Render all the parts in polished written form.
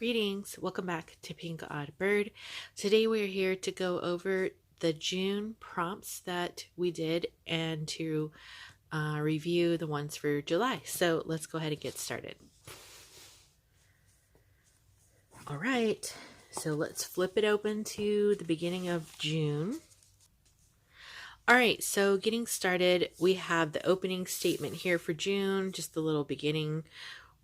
Greetings, welcome back to PinkOddBird. Today we're here to go over the June prompts that we did and to review the ones for July. So let's go ahead and get started. All right, so let's flip it open to the beginning of June. All right, so getting started, we have the opening statement here for June, just the little beginning,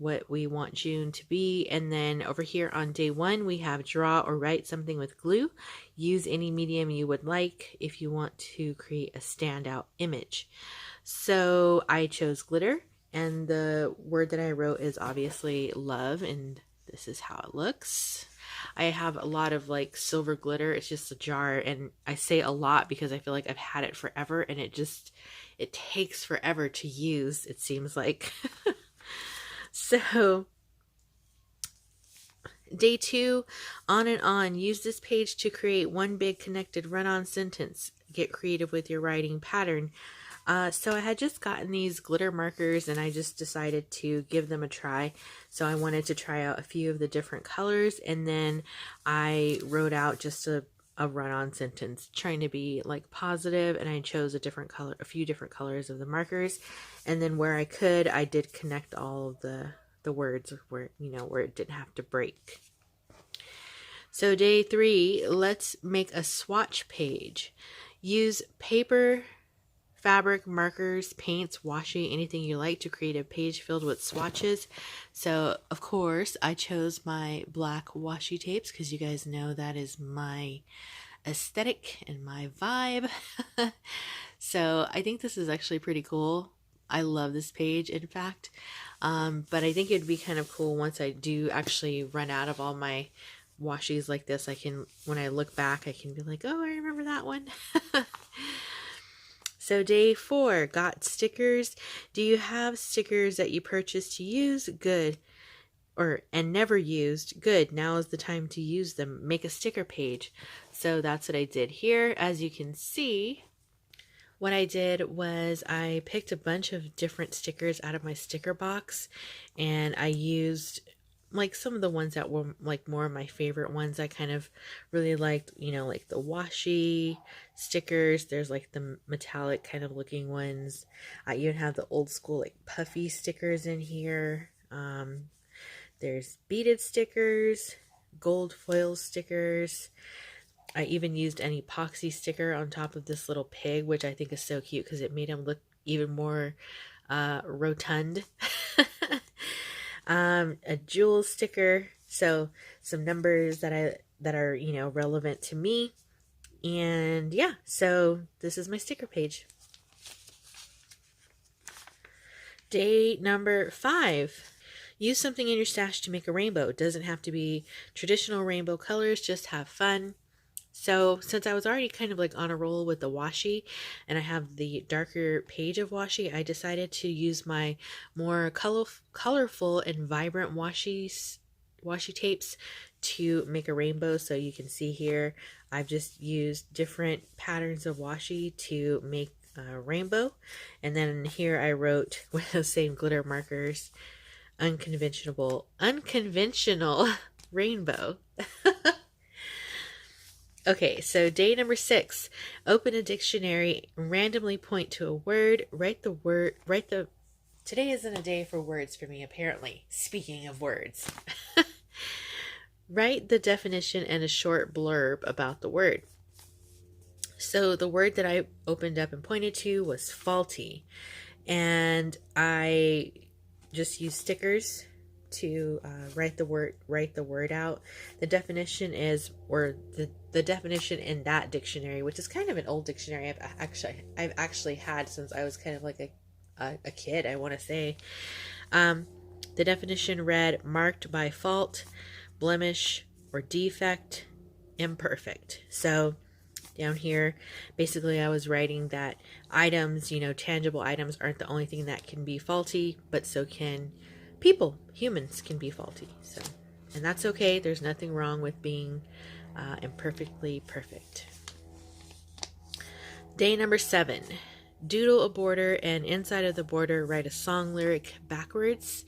what we want June to be. And then over here on day 1, we have draw or write something with glue. Use any medium you would like if you want to create a standout image. So I chose glitter, and the word that I wrote is obviously love, and this is how it looks. I have a lot of like silver glitter. It's just a jar, and I say a lot because I feel like I've had it forever, and it takes forever to use, it seems like. So, day 2, on and on. Use this page to create one big connected run-on sentence. Get creative with your writing pattern. So I had just gotten these glitter markers, and I just decided to give them a try. So I wanted to try out a few of the different colors, and then I wrote out just a run-on sentence, trying to be like positive, and I chose a few different colors of the markers, and then where I could, I did connect all of the words where it didn't have to break. So day 3, let's make a swatch page. Use paper, fabric, markers, paints, washi, anything you like to create a page filled with swatches. So of course I chose my black washi tapes because you guys know that is my aesthetic and my vibe. So I think this is actually pretty cool. I love this page, in fact, but I think it'd be kind of cool once I do actually run out of all my washies like this. When I look back, I can be like, oh, I remember that one. So day 4, got stickers. Do you have stickers that you purchased to use? Good. And never used? Good. Now is the time to use them. Make a sticker page. So that's what I did here. As you can see, what I did was I picked a bunch of different stickers out of my sticker box, and I used like some of the ones that were like more of my favorite ones. I kind of really liked, like the washi stickers. There's like the metallic kind of looking ones. I even have the old school like puffy stickers in here. There's beaded stickers, gold foil stickers. I even used an epoxy sticker on top of this little pig, which I think is so cute because it made him look even more rotund. A jewel sticker, so some numbers that are relevant to me. And yeah, so this is my sticker page. Day number 5. Use something in your stash to make a rainbow. It doesn't have to be traditional rainbow colors, just have fun. So since I was already kind of like on a roll with the washi, and I have the darker page of washi, I decided to use my more colorful and vibrant washi tapes to make a rainbow. So you can see here, I've just used different patterns of washi to make a rainbow. And then here I wrote with those same glitter markers, unconventional rainbow. Okay, so day number 6, open a dictionary, randomly point to a word, today isn't a day for words for me, apparently. Speaking of words. Write the definition and a short blurb about the word. So the word that I opened up and pointed to was faulty, and I just used stickers to write the word out. The definition is, or the definition in that dictionary, which is kind of an old dictionary I've actually had since I was kind of like a kid, I want to say. The definition read: marked by fault, blemish, or defect, imperfect. So down here, basically I was writing that items, tangible items aren't the only thing that can be faulty, but so can humans can be faulty. So, and that's okay. There's nothing wrong with being imperfectly perfect. Day number 7, doodle a border, and inside of the border write a song lyric backwards.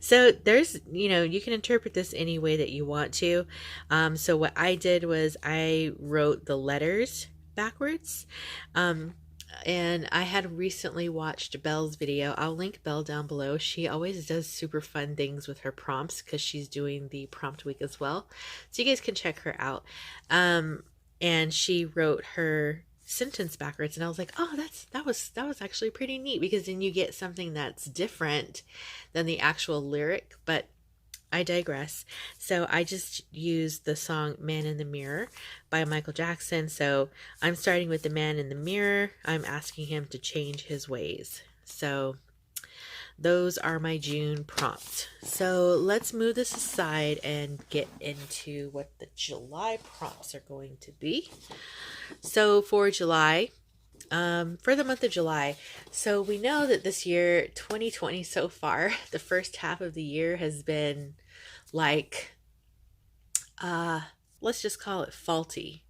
So there's, you can interpret this any way that you want to. So what I did was I wrote the letters backwards. Um, and I had recently watched Belle's video. I'll link Belle down below. She always does super fun things with her prompts because she's doing the prompt week as well. So you guys can check her out. And she wrote her sentence backwards, and I was like, oh, that was actually pretty neat, because then you get something that's different than the actual lyric. But I digress. So I just used the song Man in the Mirror by Michael Jackson. So I'm starting with the man in the mirror. I'm asking him to change his ways. So those are my June prompts. So let's move this aside and get into what the July prompts are going to be. So for July, for the month of July, so we know that this year, 2020 so far, the first half of the year has been like, let's just call it faulty.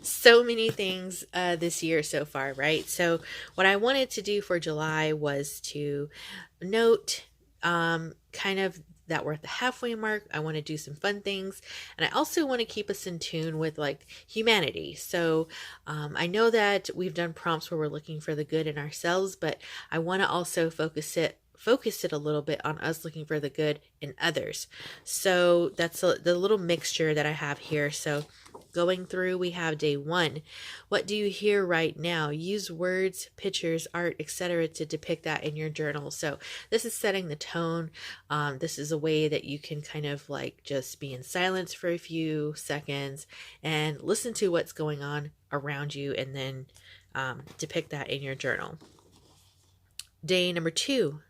So many things this year so far, right? So what I wanted to do for July was to note kind of that we're at the halfway mark. I want to do some fun things, and I also want to keep us in tune with like humanity. So I know that we've done prompts where we're looking for the good in ourselves, but I want to also focus it a little bit on us looking for the good in others. So that's the little mixture that I have here. So going through, we have day 1. What do you hear right now? Use words, pictures, art, etc. to depict that in your journal. So this is setting the tone. This is a way that you can kind of like just be in silence for a few seconds and listen to what's going on around you, and then depict that in your journal. Day number 2.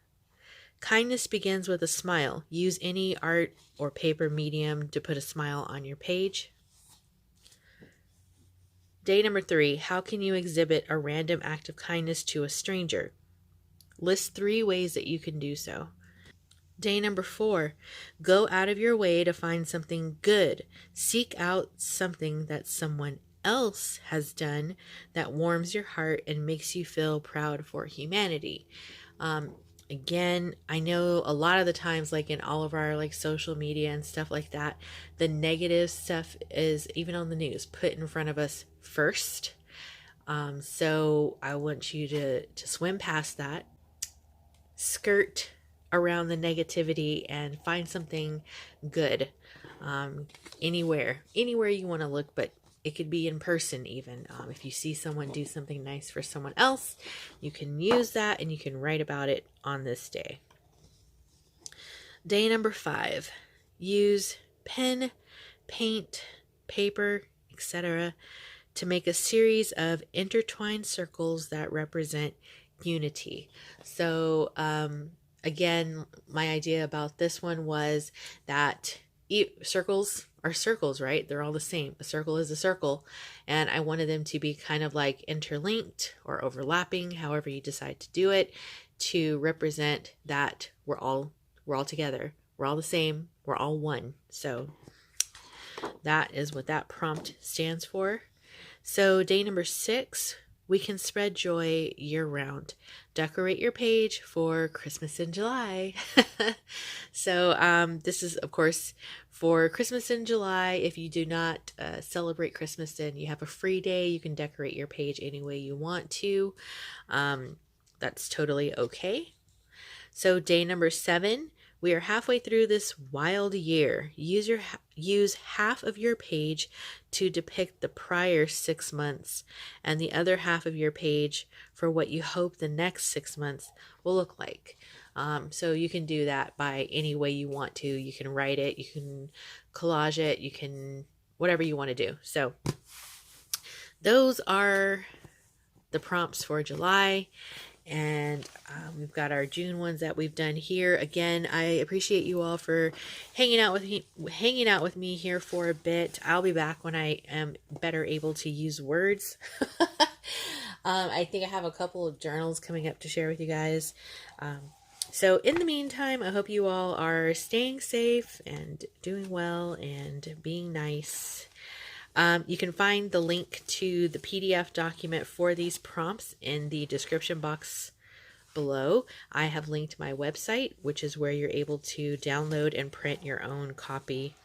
Kindness begins with a smile. Use any art or paper medium to put a smile on your page. Day number 3, how can you exhibit a random act of kindness to a stranger? List 3 ways that you can do so. Day number 4, go out of your way to find something good. Seek out something that someone else has done that warms your heart and makes you feel proud for humanity. Again, I know a lot of the times, like in all of our like social media and stuff like that, the negative stuff is, even on the news, put in front of us first. So I want you to swim past that, skirt around the negativity, and find something good. Anywhere you want to look, but it could be in person even. If you see someone do something nice for someone else, you can use that and you can write about it on this day. Day number 5, use pen, paint, paper, etc. to make a series of intertwined circles that represent unity. So again, my idea about this one was that circles are circles, right? They're all the same. A circle is a circle, and I wanted them to be kind of like interlinked or overlapping, however you decide to do it, to represent that we're all together. We're all the same. We're all one. So that is what that prompt stands for. So day number 6, we can spread joy year-round. Decorate your page for Christmas in July. So this is, of course, for Christmas in July. If you do not celebrate Christmas, then you have a free day. You can decorate your page any way you want to. That's totally okay. So day number 7, we are halfway through this wild year. Use half of your page to depict the prior 6 months, and the other half of your page for what you hope the next 6 months will look like. So you can do that by any way you want to. You can write it, you can collage it, you can whatever you want to do. So those are the prompts for July. And we've got our June ones that we've done here. Again, I appreciate you all for hanging out with me here for a bit. I'll be back when I am better able to use words. I think I have a couple of journals coming up to share with you guys. So in the meantime, I hope you all are staying safe and doing well and being nice. You can find the link to the PDF document for these prompts in the description box below, I have linked my website, which is where you're able to download and print your own copy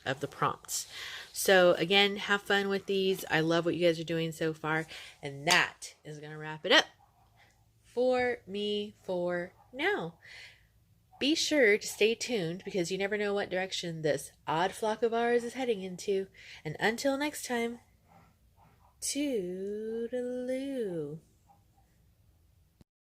of the prompts. So again, have fun with these. I love what you guys are doing so far. And that is going to wrap it up for me for now. Be sure to stay tuned because you never know what direction this odd flock of ours is heading into. And until next time, toodaloo.